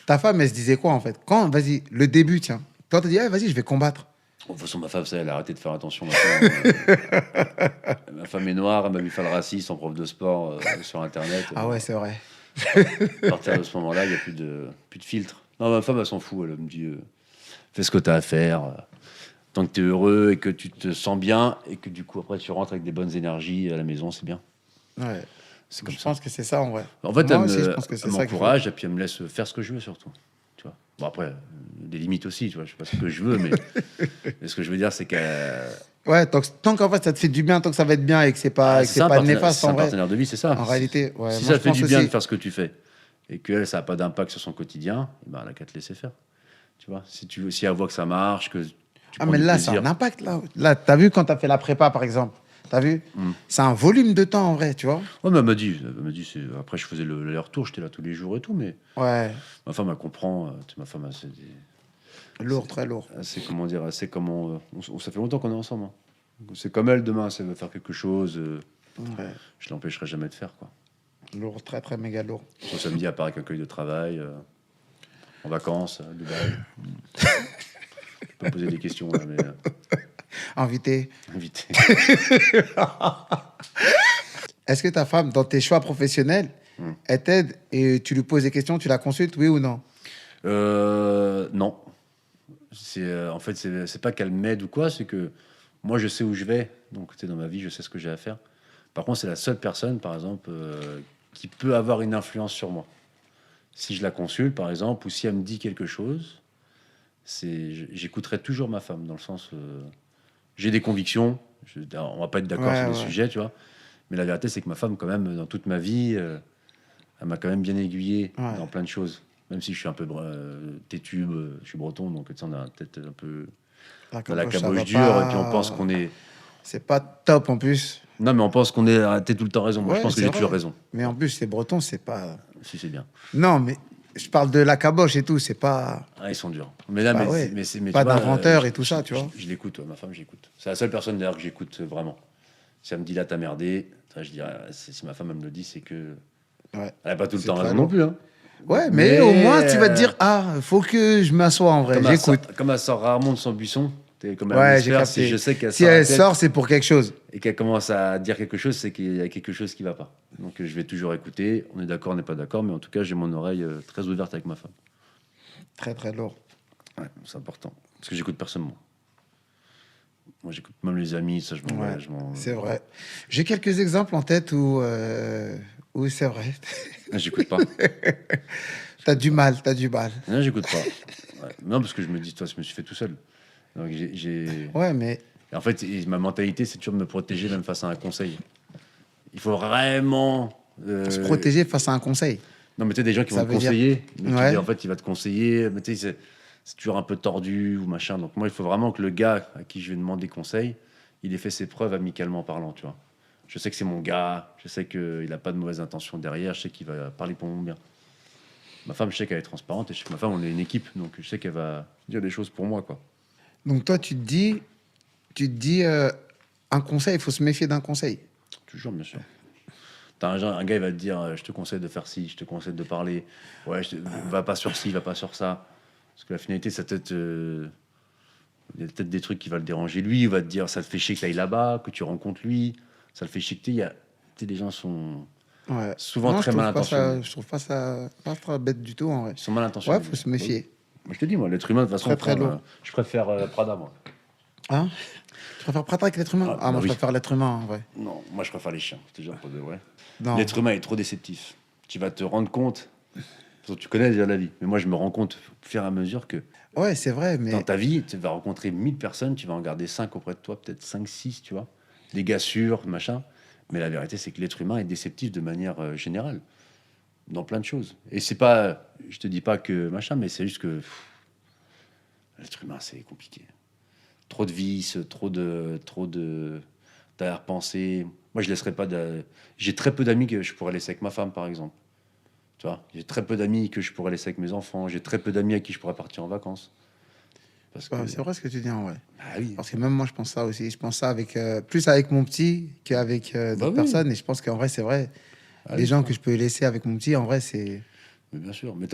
Ta femme, elle se disait quoi, en fait? Vas-y, le début, tiens. Toi, t'as dit, vas-y, je vais combattre. Bon, de toute façon, ma femme, ça, elle a arrêté de faire attention maintenant. Ma femme est noire, elle m'a vu faire le raciste en prof de sport sur Internet. Ah ouais, c'est vrai. À partir de ce moment-là, il n'y a plus de filtre. Non, ma femme, elle s'en fout. Elle me dit fais ce que tu as à faire. Tant que tu es heureux et que tu te sens bien et que du coup, après, tu rentres avec des bonnes énergies à la maison, c'est bien. Ouais. C'est comme Je ça. pense que c'est ça, en vrai. En fait, Moi elle aussi, je pense que c'est ça qu'il faut. m'encourage et puis elle me laisse faire ce que je veux, surtout. Tu vois. Bon, après, des limites aussi, tu vois. Je sais pas ce que je veux, mais ce que je veux dire, c'est qu'elle Ouais, tant qu'en fait ça te fait du bien, tant que ça va être bien et que c'est pas, C'est ça, un néfaste c'est en un vrai. partenaire de vie, c'est ça. En réalité, ouais, Si moi ça je te fait pense du bien aussi. de faire ce que tu fais et que ça n'a pas d'impact sur son quotidien, ben, elle n'a qu'à te laisser faire. Tu vois, si elle voit que ça marche, que tu Ah, prends mais du là, c'est plaisir. un impact là. Là, t'as vu quand t'as fait la prépa par exemple. T'as vu? C'est un volume de temps en vrai, tu vois. Ouais, mais elle m'a dit après je faisais le retour, j'étais là tous les jours et tout, mais Ouais, ma femme elle comprend. Tu sais, ma femme, lourd, très lourd. comment dire, ça fait longtemps qu'on est ensemble, hein. C'est comme elle demain, si elle veut faire quelque chose, Ouais, je l'empêcherai jamais de faire, quoi. lourd, très très méga lourd. Son samedi, à part avec un cueil de travail, en vacances, à Dubaï. Je peux poser des questions là, mais Invité. invité. Est-ce que ta femme, dans tes choix professionnels, elle t'aide et tu lui poses des questions, tu la consultes, oui ou non? Non. En fait, c'est pas qu'elle m'aide ou quoi, c'est que moi, je sais où je vais. Donc, tu sais, dans ma vie, je sais ce que j'ai à faire. Par contre, c'est la seule personne, par exemple, qui peut avoir une influence sur moi. Si je la consulte, par exemple, ou si elle me dit quelque chose, j'écouterai toujours ma femme, dans le sens, j'ai des convictions, on va pas être d'accord sur Ouais, des ouais. sujets, tu vois. Mais la vérité, c'est que ma femme, quand même, dans toute ma vie, elle m'a quand même bien aiguillé Ouais. dans plein de choses. Même si je suis un peu têtu, je suis breton, donc tu sais, on a peut-être un peu dans la Ça caboche va dure, et puis on pas. pense qu'on est. C'est pas top en plus. Non, mais on pense qu'on est. T'es tout le temps raison. Moi, je Ouais, pense que c'est j'ai vrai. toujours raison. Mais en plus, c'est breton, c'est pas. Si c'est bien. Non, mais je parle de la caboche et tout, c'est pas. Ah, ils sont durs. Mais là, Bah mais, ouais. mais Pas tu vois, d'inventeur et tout ça, tu vois. je l'écoute, ouais, ma femme, j'écoute. C'est la seule personne d'ailleurs que j'écoute vraiment. Si elle me dit là, t'as merdé, je dirais, si ma femme elle me le dit, c'est que. Ouais. Elle n'a pas tout le C'est temps très raison lourd. non plus, hein. Ouais, mais au moins, tu vas te dire, euh, ah, faut que je m'assoie en vrai, j'écoute. Comme elle sort rarement de son buisson, comme elle aime Ouais, se j'ai faire, si capté. je sais qu'elle Si sort la elle tête sort, c'est pour quelque chose. et qu'elle commence à dire quelque chose, c'est qu'il y a quelque chose qui va pas. Donc je vais toujours écouter. On est d'accord, on n'est pas d'accord, mais en tout cas, j'ai mon oreille très ouverte avec ma femme. Très, très lourd. Ouais, c'est important. Parce que j'écoute personne, moi. Moi, j'écoute même les amis, ça, je m'en Ouais, vais. c'est vrai. J'ai quelques exemples en tête où c'est vrai. Ah, j'écoute pas. T'as du mal, t'as du mal. Non, j'écoute pas. Ouais. Non, parce que je me dis, toi, je me suis fait tout seul. Donc, Ouais, mais Et en fait, ma mentalité, c'est toujours de me protéger même face à un conseil. Il faut vraiment. se protéger face à un conseil. Non, mais tu sais, des gens qui Ça vont te veut dire- conseiller, mais Ouais. en fait, il va te conseiller, mais tu sais, c'est toujours un peu tordu ou machin. Donc, moi, il faut vraiment que le gars à qui je vais demander conseil, il ait fait ses preuves amicalement parlant, tu vois. Je sais que c'est mon gars, je sais qu'il n'a pas de mauvaises intentions derrière, je sais qu'il va parler pour mon bien. Ma femme, je sais qu'elle est transparente, et je sais que ma femme, on est une équipe, donc je sais qu'elle va dire des choses pour moi, quoi. Donc toi, tu te dis, un conseil, il faut se méfier d'un conseil. Toujours, bien sûr. T'as un gars, il va te dire, je te conseille de faire ci, je te conseille de parler. Ouais, va pas sur ci, va pas sur ça. Parce que la finalité, ça peut-être, il y a peut-être des trucs qui va le déranger lui. Il va te dire, ça te fait chier que tu ailles là-bas, que tu rencontres lui. Ça le fait chier que tu sais, les gens sont Ouais. souvent Non, très je trouve mal pas ça, intentionnés. je trouve pas ça pas très bête du tout en vrai. Ils sont mal intentionnés. Ouais, faut se méfier. Moi, je te dis, moi, l'être humain, de toute façon, Très, très frère, lourd. je préfère Prada, moi. Hein? Tu préfères Prata avec l'être humain? Ah, Ah, bah moi, je oui. préfère l'être humain en vrai. Non, moi, je préfère les chiens, je te jure, pour de vrai. Non. L'être humain est trop déceptif. Tu vas te rendre compte. Parce que tu connais déjà la vie. Mais moi, je me rends compte, au fur et à mesure, que Ouais, c'est vrai, mais dans ta vie, tu vas rencontrer 1000 personnes, tu vas en garder 5 auprès de toi, peut-être 5, 6, tu vois. Des gars sûrs, machin. Mais la vérité, c'est que l'être humain est déceptif de manière générale, dans plein de choses. Et c'est pas, je te dis pas que machin, mais c'est juste que l'être humain, c'est compliqué. Trop de vices, trop de d'arrière-pensée. Moi, je laisserai pas de. J'ai très peu d'amis que je pourrais laisser avec ma femme, par exemple. Tu vois, j'ai très peu d'amis que je pourrais laisser avec mes enfants. J'ai très peu d'amis à qui je pourrais partir en vacances. Parce que, ouais, c'est vrai ce que tu dis en vrai. ah oui, Parce que même moi, je pense ça aussi. Je pense ça avec plus avec mon petit qu'avec Bah d'autres oui. personnes. Et je pense qu'en vrai, c'est vrai. Ah Les oui, gens ça. que je peux laisser avec mon petit, en vrai, c'est. Mais bien sûr. Mais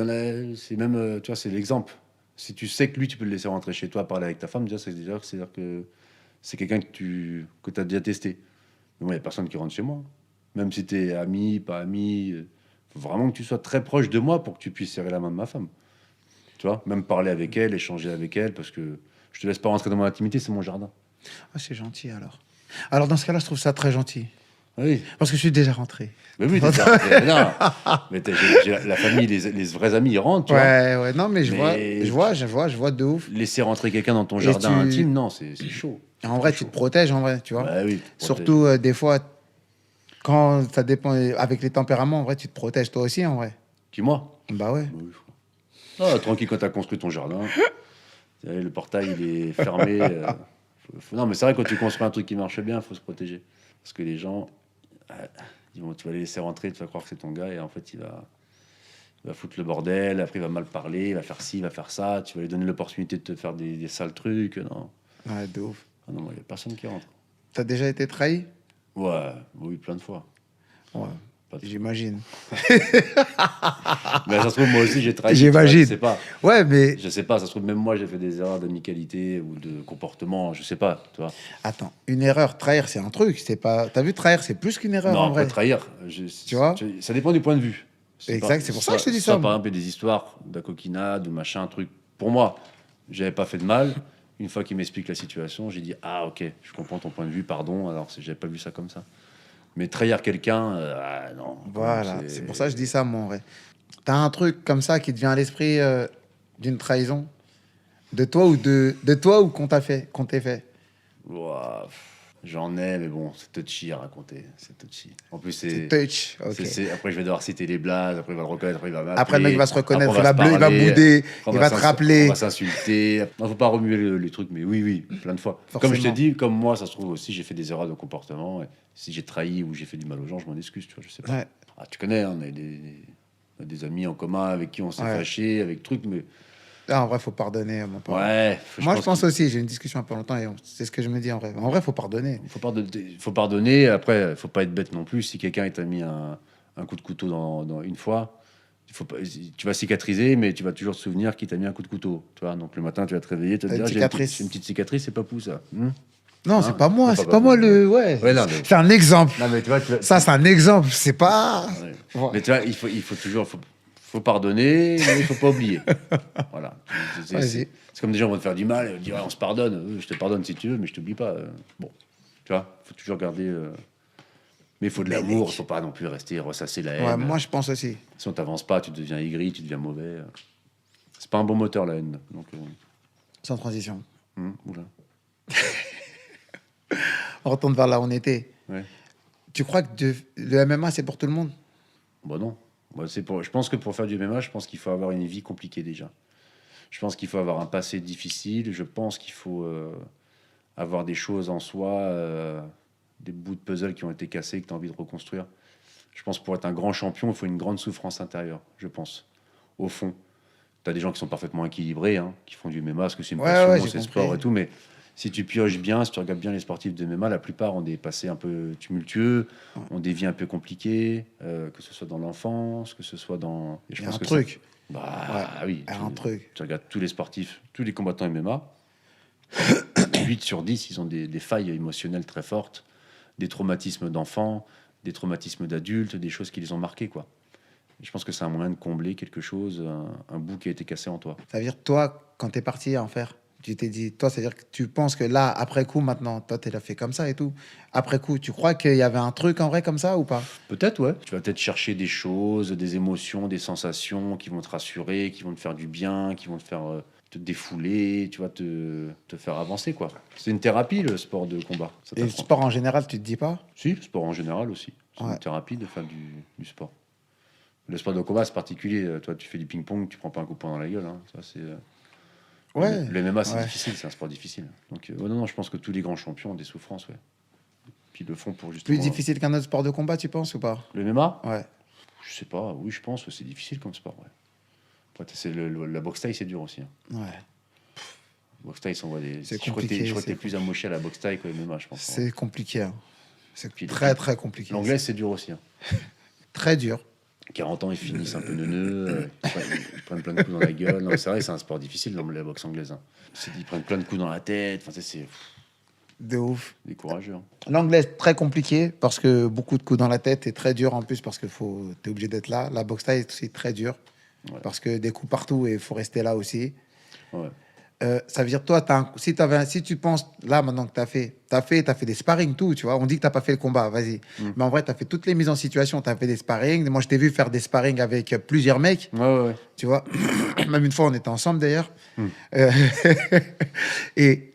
c'est même, tu vois, c'est l'exemple. Si tu sais que lui, tu peux le laisser rentrer chez toi, parler avec ta femme, déjà, c'est-à-dire que c'est quelqu'un que as déjà testé. Mais moi, il n'y a personne qui rentre chez moi. Même si tu es ami, pas ami, faut vraiment que tu sois très proche de moi pour que tu puisses serrer la main de ma femme. Tu vois, même parler avec elle, échanger avec elle, parce que je te laisse pas rentrer dans mon intimité, c'est mon jardin. Ah, c'est gentil alors. Alors, dans ce cas-là, je trouve ça très gentil. Oui. Parce que je suis déjà rentré. Mais oui, non. Mais j'ai la famille, les vrais amis, ils rentrent, tu vois. Ouais, ouais. Non, mais je Mais vois de ouf. Laisser rentrer quelqu'un dans ton Et jardin tu- intime, non, c'est chaud. Et en vrai, tu te protèges, en vrai, tu vois. Bah oui, tu te Surtout, des fois, quand ça dépend, avec les tempéraments, en vrai, tu te protèges toi aussi, en vrai. Qui, moi? Bah ouais. Bah oui, ah, tranquille, quand tu as construit ton jardin, vous savez, le portail, il est fermé. Non, mais c'est vrai, quand tu construis un truc qui marche bien, il faut se protéger. Parce que les gens, tu vas les laisser rentrer, tu vas croire que c'est ton gars, et en fait, il va foutre le bordel, après, il va mal parler, il va faire ci, il va faire ça, tu vas lui donner l'opportunité de te faire des sales trucs. Non, Ouais, de ouf. ah non, il n'y a personne qui rentre. T'as déjà été trahi? Ouais, oui, plein de fois. Ouais, Pas de- j'imagine. Mais ça se trouve, moi aussi, j'ai trahi. J'imagine. Je sais pas. Ouais, mais Je sais pas, ça se trouve, même moi, j'ai fait des erreurs d'amicalité ou de comportement, je sais pas, tu vois. attends, une erreur, trahir, c'est un truc. C'est pas. T'as vu, trahir, c'est plus qu'une erreur, Non, en après, vrai. trahir, Tu vois ça dépend du point de vue. Exact, c'est pour ça que je te dis ça, Par moi. exemple, il y a des histoires de coquinade ou machin, un truc. Pour moi, j'avais pas fait de mal. Une fois qu'il m'explique la situation, j'ai dit ah ok, je comprends ton point de vue, pardon. Alors j'avais pas vu ça comme ça. Mais trahir quelqu'un, ah, non. Voilà, c'est pour ça que je dis ça, moi, en vrai. T'as un truc comme ça qui te vient à l'esprit d'une trahison de toi ou qu'on t'ait fait. Ouah, j'en ai, mais bon, c'est touchy à raconter. C'est touchy. En plus, C'est touch, ok. Après, je vais devoir citer les blazes, après, il va le reconnaître, après, il va m'appeler. Après, le mec va se reconnaître, Après, on il va, se il va parler, bouder, on il va te rappeler. On va s'insulter. Non, faut pas remuer les trucs, mais oui, plein de fois. Forcément. Comme je te dis, comme moi, ça se trouve aussi, j'ai fait des erreurs de comportement. Et si j'ai trahi ou j'ai fait du mal aux gens, je m'en excuse, tu vois, je sais pas. Ouais. Ah, tu connais, hein, on a des amis en commun avec qui on s'est Ouais. fâché, avec trucs, mais Ah, en vrai, faut pardonner, mon pote. ouais. Moi, je pense aussi, j'ai une discussion il y a pas longtemps et c'est ce que je me dis en vrai. En vrai, faut pardonner. Faut pardonner. Après, faut pas être bête non plus. Si quelqu'un t'a mis un coup de couteau dans une fois, il faut pas, tu vas cicatriser, mais tu vas toujours te souvenir qu'il t'a mis un coup de couteau. Tu vois, donc le matin, tu vas te réveiller, tu vas te Une dire cicatrice. j'ai une petite cicatrice, c'est pas pour ça. Non, Hein, c'est pas moi, c'est c'est pas pas moi grave. le. Ouais. Ouais, non, mais- C'est un exemple. Non, mais tu vois, Ça, c'est un exemple. C'est pas. ouais. Ouais. Mais tu vois, il faut toujours, faut pardonner, mais il faut pas oublier. Voilà. Vas-y. C'est comme des gens vont te faire du mal, ils vont dire ah, on se pardonne. Je te pardonne si tu veux, mais je t'oublie pas. Bon, tu vois, faut toujours garder. Mais il faut de l'amour, il faut pas non plus rester ressasser la haine. Ouais, moi, je pense aussi. Si on t'avance pas, tu deviens aigri, tu deviens mauvais. C'est pas un bon moteur la haine. Donc, Sans transition. oula. On retourne vers là où on était. Ouais. Tu crois que le MMA, c'est pour tout le monde? Bah non. Bah, je pense que pour faire du MMA, je pense qu'il faut avoir une vie compliquée déjà. Je pense qu'il faut avoir un passé difficile. Je pense qu'il faut avoir des choses en soi, des bouts de puzzle qui ont été cassés, que tu as envie de reconstruire. Je pense que pour être un grand champion, il faut une grande souffrance intérieure, je pense. Au fond, tu as des gens qui sont parfaitement équilibrés, hein, qui font du MMA, parce que c'est une Ouais, passion, ouais, j'ai c'est compris. sport et tout, mais si tu pioches bien, si tu regardes bien les sportifs de MMA, la plupart ont des passés un peu tumultueux, ont des vies un peu compliquées, que ce soit dans l'enfance, que ce soit dans... Et je Il y a pense un que truc. bah oui. Il y a un truc. Tu regardes tous les sportifs, tous les combattants MMA, 8 sur 10, ils ont des failles émotionnelles très fortes, des traumatismes d'enfants, des traumatismes d'adultes, des choses qui les ont marqués, quoi. Et je pense que c'est un moyen de combler quelque chose, un bout qui a été cassé en toi. Ça veut dire, toi, quand t'es parti en faire, tu t'es dit, toi, c'est-à-dire que tu penses que là, après coup, maintenant, toi, t'es là fait comme ça et tout. Après coup, tu crois qu'il y avait un truc en vrai comme ça ou pas? Peut-être, ouais. Tu vas peut-être chercher des choses, des émotions, des sensations qui vont te rassurer, qui vont te faire du bien, qui vont te faire te défouler, tu vas te faire avancer, quoi. C'est une thérapie, le sport de combat. Ça Et le t'apprend. sport en général, tu te dis pas? Si, le sport en général aussi. C'est Ouais. une thérapie de faire du sport. Le sport de combat, c'est particulier. Toi, tu fais du ping-pong, tu prends pas un coup de poing dans la gueule. Hein. Ça, c'est, Ouais. le MMA, c'est Ouais. difficile, c'est un sport difficile. Donc, non, je pense que tous les grands champions ont des souffrances, ouais. Puis ils le font pour justement. Plus difficile qu'un autre sport de combat, tu penses ou pas? Le MMA, Ouais. je sais pas. Oui, je pense que c'est difficile comme sport, ouais. Après, la boxe taille, c'est dur aussi. Hein. Ouais. Boxe taille, on voit des. C'est Je crois que compliqué, t'es c'est plus amoché à la boxe taille que le MMA, je pense. hein. C'est compliqué. Hein. C'est Puis- très, très compliqué. L'anglais, c'est dur aussi. Hein. Très dur. 40 ans, ils finissent un peu neuneux, ils prennent plein de coups dans la gueule. Non, mais c'est vrai, c'est un sport difficile, la boxe anglaise. Hein. Ils prennent plein de coups dans la tête. Enfin, c'est De ouf. des courageux. Hein. L'anglais, c'est très compliqué parce que beaucoup de coups dans la tête et très dur en plus parce que t'es obligé d'être là. La boxe taille, c'est très dur Ouais. parce que des coups partout et il faut rester là aussi. Ouais. Ça veut dire, toi, si tu penses, là, maintenant que t'as fait des sparring, tout, tu vois. On dit que t'as pas fait le combat, vas-y. Mais en vrai, t'as fait toutes les mises en situation, t'as fait des sparring. Moi, je t'ai vu faire des sparring avec plusieurs mecs, Ouais. tu vois. Même une fois, on était ensemble, d'ailleurs. Euh, et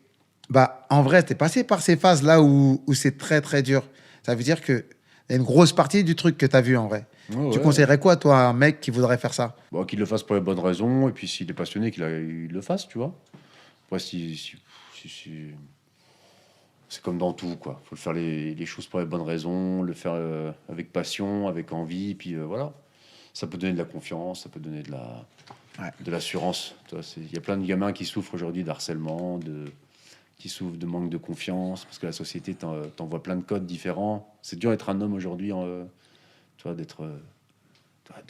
Bah, en vrai, t'es passé par ces phases-là où c'est très, très dur. Ça veut dire qu'il y a une grosse partie du truc que t'as vu, en vrai. Ouais, Tu ouais. conseillerais quoi, toi, à un mec qui voudrait faire ça? Bon, qu'il le fasse pour les bonnes raisons, et puis s'il est passionné, il le fasse, tu vois. Après, c'est comme dans tout, quoi. Faut faire les choses pour les bonnes raisons, le faire avec passion, avec envie, puis voilà. Ça peut donner de la confiance, ça peut donner Ouais. de l'assurance. Tu vois, il y a plein de gamins qui souffrent aujourd'hui d'harcèlement, qui souffrent de manque de confiance, parce que la société t'envoie plein de codes différents. C'est dur d'être un homme aujourd'hui, tu vois, d'être tu vois,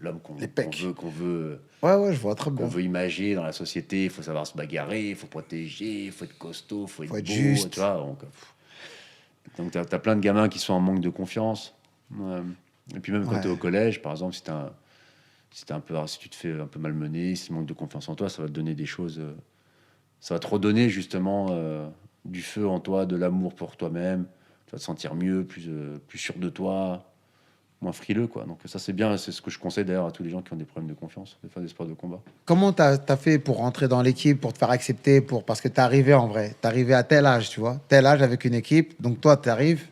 l'homme Les pecs. qu'on veut Ouais, je vois très qu'on bien. veut imager dans la société. Il faut savoir se bagarrer, il faut protéger, il faut être costaud, il faut être Faut être beau, juste. tu vois. Donc t'as plein de gamins qui sont en manque de confiance. Ouais. Et puis même quand Ouais. tu es au collège, par exemple, si tu te fais un peu malmener, si tu manques de confiance en toi, ça va te donner des choses. Ça va te redonner justement du feu en toi, de l'amour pour toi-même. Tu vas te sentir mieux, plus sûr de toi, moins frileux, quoi. Donc ça, c'est bien. C'est ce que je conseille d'ailleurs à tous les gens qui ont des problèmes de confiance, de faire des sports de combat. Comment t'as fait pour rentrer dans l'équipe, pour te faire accepter, parce que t'es arrivé en vrai, t'es arrivé à tel âge, tu vois, tel âge avec une équipe, donc toi t'arrives,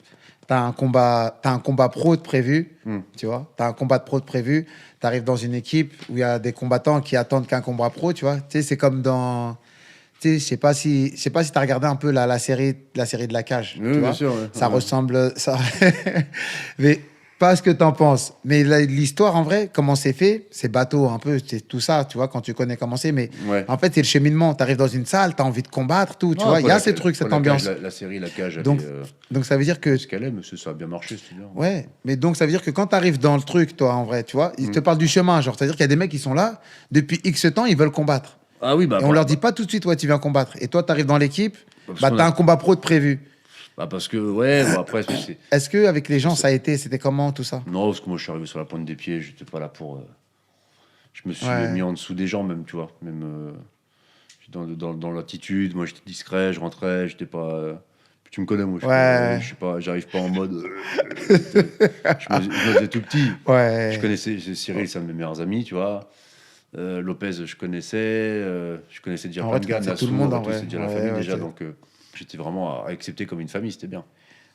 t'as un combat pro de prévu, tu vois, t'as un combat de pro de prévu, t'arrives dans une équipe où il y a des combattants qui attendent qu'un combat pro, tu vois, tu sais, c'est comme dans, tu sais, je sais pas si t'as regardé un peu la série de la cage, Oui, tu bien vois, sûr, ouais. ça Ouais. ressemble, ça, mais pas ce que t'en penses. Mais l'histoire, en vrai, comment c'est fait, c'est bateau un peu, c'est tout ça, tu vois, quand tu connais comment c'est. Mais Ouais. en fait, c'est le cheminement. Tu arrives dans une salle, tu as envie de combattre, tout, tu Non, vois. Il y après, a ces trucs, cette après, ambiance. La série, la cage, elle Donc, est donc, ça veut dire que. ce qu'elle est, mais ça a bien marché, c'est bien. Ouais, mais donc ça veut dire que quand tu arrives dans le truc, toi, en vrai, tu vois, ils te parlent du chemin. Genre, c'est-à-dire qu'il y a des mecs qui sont là, depuis X temps, ils veulent combattre. Ah oui, Et on leur dit pas tout de suite, ouais, tu viens combattre. Et toi, tu arrives dans l'équipe, parce bah, qu'on tu as a- un combat pro de prévu. parce que, ouais, bon, après, c'est. Est-ce que avec les gens, ça a été, c'était comment tout ça? Non, parce que moi, je suis arrivé sur la pointe des pieds, j'étais pas là pour. Je me suis Ouais. mis en dessous des gens, même, tu vois. Même dans l'attitude, moi, j'étais discret, je rentrais, j'étais pas. Tu me connais, moi, Ouais. je suis pas, j'arrive pas en mode. Je me faisais tout petit. Ouais. Je connaissais Cyril, c'est un de mes meilleurs amis, tu vois. Lopez, je connaissais déjà En plein vrai, de tu gars, connaissais tout le Nassour monde, et en tout, vrai. c'est déjà la Ouais, famille ouais, déjà, c'est- donc j'étais vraiment accepté comme une famille, c'était bien.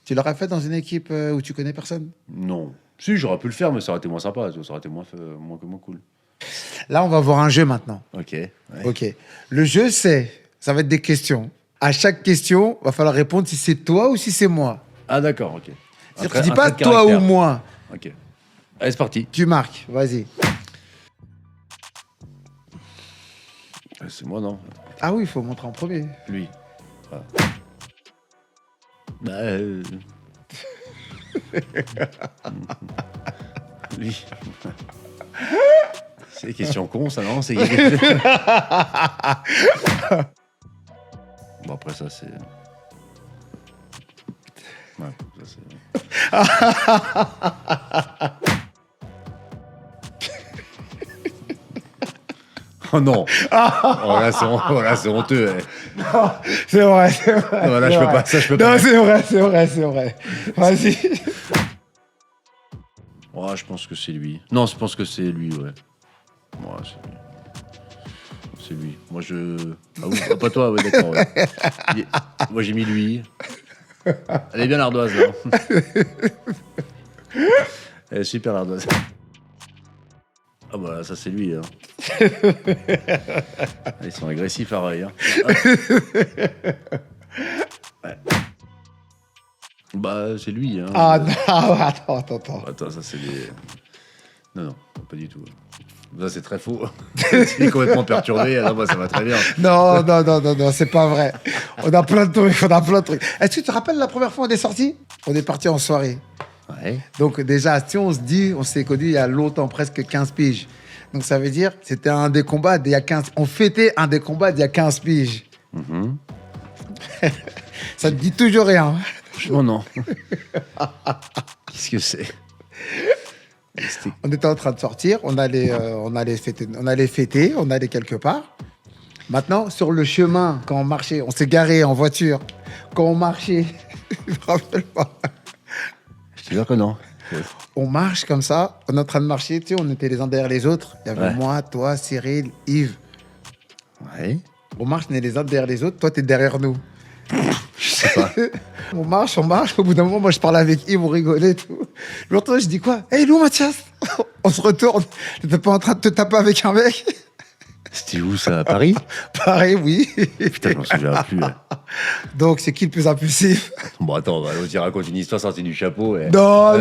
Tu l'aurais fait dans une équipe où tu connais personne? Non, si j'aurais pu le faire, mais ça aurait été moins sympa, ça aurait été moins cool. Là, on va voir un jeu maintenant. Ok. Ouais. Ok. Le jeu, ça va être des questions. À chaque question, va falloir répondre si c'est toi ou si c'est moi. Ah d'accord, ok. C'est-à-dire, trait- tu dis un pas trait de toi ou caractère. moi. Ok. Allez, c'est parti. Tu marques. Vas-y. C'est moi, non? Ah oui, il faut montrer en premier. Lui. Voilà. Bah, lui. C'est des questions cons, ça, non? C'est... Bon, après, ça, c'est... Ouais, ça, c'est... Oh non! Oh, là, c'est honteux. Eh. C'est vrai, c'est vrai. Non, là, c'est je peux vrai. pas, ça, je peux Non, pas. c'est vrai. Vas-y. Ouais, je pense que c'est lui. Non, je pense que c'est lui, ouais. Ouais, c'est lui. C'est lui. Moi, je... Ah oui, pas toi, ouais, d'accord. Ouais. Moi, j'ai mis lui. Elle est bien l'ardoise, là. Elle est super l'ardoise. Ah bah, ça, c'est lui, hein. Ils sont agressifs, pareil. Hein. Ouais. Bah, c'est lui, hein. Ah non, attends. Attends, ça c'est des... Non, pas du tout. Ça c'est très faux. Il est complètement perturbé, alors moi ça va très bien. Non, c'est pas vrai. On a plein de trucs. Est-ce que tu te rappelles la première fois où on est sorti? On est parti en soirée. Ouais. Donc déjà, si on se dit, on s'est connus il y a longtemps, presque 15 piges. Donc ça veut dire, c'était un des combats d'il y a 15... On fêtait un des combats d'il y a 15 piges. Mhm. Ça te dit toujours rien. Franchement, non. Qu'est-ce que c'est? On était en train de sortir, on allait fêter, on allait quelque part. Maintenant, sur le chemin, quand on marchait, on s'est garé en voiture. Quand on marchait, je me rappelle pas. Je te jure que non. On marche comme ça, on est en train de marcher, tu sais, on était les uns derrière les autres. Il y avait Ouais. moi, toi, Cyril, Yves. Ouais. On marche, on est les uns derrière les autres, toi, t'es derrière nous. Je sais pas. On marche. Au bout d'un moment, moi, je parle avec Yves, on rigolait et tout. L'autre, je dis quoi? Hey, il est où, Mathias? On se retourne. T'étais pas en train de te taper avec un mec? C'était où ça, à Paris? Pareil, oui. Putain, je m'en souviens plus. Ouais. Donc, c'est qui le plus impulsif? Bon, attends, l'autre, il raconte une histoire sortie du chapeau. Et... Non.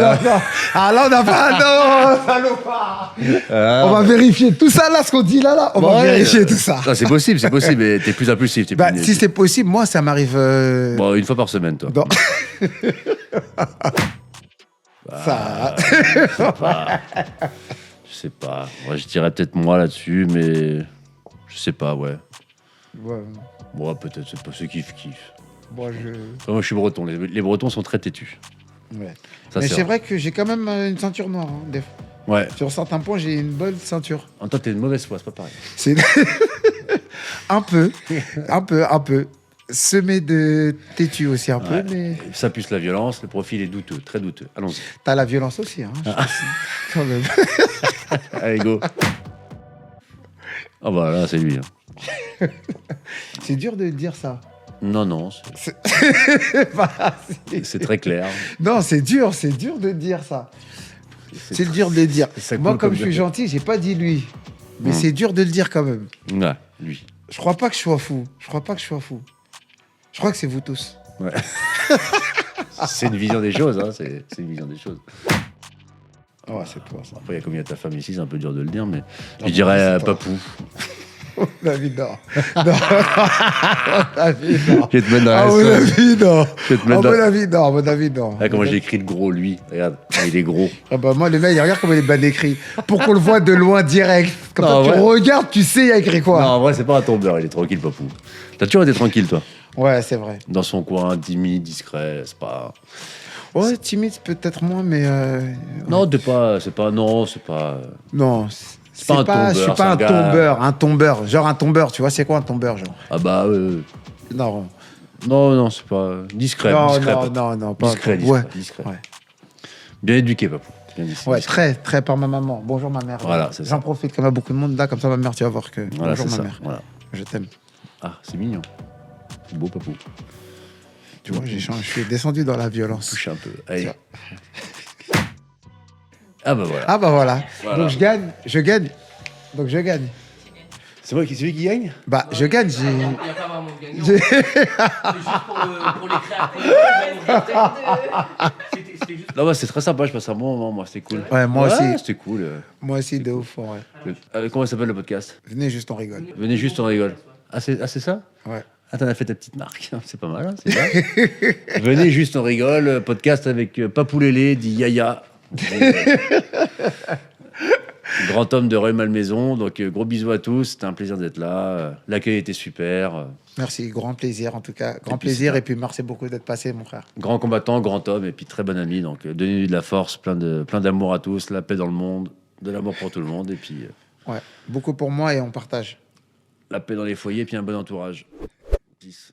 Ah, là, on n'a pas. Non, salopard. Ah, On va vérifier tout ça, là, ce qu'on dit là. On va vérifier tout ça. Non, c'est possible. Mais t'es plus impulsif. T'es Bah, plus... si c'est possible, moi, ça m'arrive. Bon, une fois par semaine, toi. Non. Bah, Ça. je sais pas. Ouais, je dirais peut-être moi là-dessus, mais je sais pas, ouais. Ouais. Bon, peut-être, c'est pas ceux qui kiffent. Moi, Moi, je suis breton. Les Bretons sont très têtus. Ouais. Ça, Mais c'est vrai que j'ai quand même une ceinture noire. Hein, des fois. Ouais. Sur certains points, j'ai une bonne ceinture. En toi, t'es une mauvaise foi, c'est pas pareil. C'est un peu. Semé de têtu aussi un peu, Ouais. mais Ça puce la violence, le profil est douteux, très douteux. Allons-y. t'as la violence aussi, hein, je pense, quand même. Allez, go. Ah bah là, c'est lui. Hein. C'est dur de dire ça. Non, Voilà, c'est très clair. Non, c'est dur de dire ça. C'est dur de le dire. ça Moi, coule comme comme je suis de- gentil, j'ai pas dit lui. Mais c'est dur de le dire quand même. Ouais, lui. Je crois pas que je sois fou. Je crois que c'est vous tous. Ouais. C'est une vision des choses, hein. C'est une vision des choses. Ouais, c'est toi, ça. Après, comme il y a ta femme ici, c'est un peu dur de le dire, mais Non, je dirais c'est toi. Papou. David, non. Non. David, non. Je vais te mettre dans Ah, la mon sauce. David, non. Je vais te mettre Ah, dans... mon David, non. Mon David, non. Ah, comment j'ai écrit le gros, lui. Regarde, il est gros. Ah bah moi, le mec, il regarde comment il est bien écrit. Pour qu'on le voit de loin, direct. Comme Non, ça, tu ouais. regardes, tu sais, il y a écrit quoi. Non, en vrai, c'est pas un tombeur, il est tranquille, Papou. T'as toujours été tranquille, toi. Ouais, c'est vrai. Dans son coin, timide, discret, c'est pas... Ouais, timide, peut-être moins, mais... Non, t'es pas... C'est pas... Non, c'est pas... Non, C'est pas un tombeur, je suis c'est pas un un gars- tombeur. Un tombeur. Genre un tombeur, tu vois, c'est quoi un tombeur, genre? Ah bah... Non. Non, c'est pas... Discret, Non, discret, non, Papou. non, pas Discret, un discret, Ouais. discret. Ouais. Bien éduqué, Papou. Bien dit, Ouais, discret. très par ma maman. Bonjour ma mère. Voilà, c'est ça. J'en profite comme à beaucoup de monde là, comme ça ma mère, tu vas voir que. Voilà, Bonjour c'est ma ça. mère. Voilà. Je t'aime. Ah, c'est mignon. C'est beau, Papou. Tu vois, je suis descendu dans la violence. Touche un peu. Allez. Tiens. Ah bah voilà. Ah bah voilà. Voilà. Donc je gagne. Donc je gagne. C'est moi qui celui qui gagne. Bah je gagne. Il n'y a pas vraiment de gagnant. C'est juste pour les créateurs. C'était juste. Non, bah, c'est très sympa, je passe un bon moment, moi, c'était cool. Ouais, moi aussi. C'était cool. Moi aussi de ouf. Ouais. Comment s'appelle le podcast? Venez juste on rigole. Venez juste, on rigole. Ah, c'est ça? Ouais. Ah, t'en as fait ta petite marque. C'est pas mal, hein, c'est bien. Venez juste, on rigole. Podcast avec Papou Lélé, dit Yaya. Grand homme de Rueil-Malmaison. Donc, gros bisous à tous. C'était un plaisir d'être là. L'accueil était super. Merci, grand plaisir en tout cas. Grand puis, plaisir c'est et puis merci beaucoup d'être passé mon frère. Grand combattant, grand homme et puis très bon ami. Donc, donnez-lui de la force, plein d'amour à tous, la paix dans le monde, de l'amour pour tout le monde et puis Ouais. Beaucoup pour moi et on partage. la paix dans les foyers, puis un bon entourage. Peace.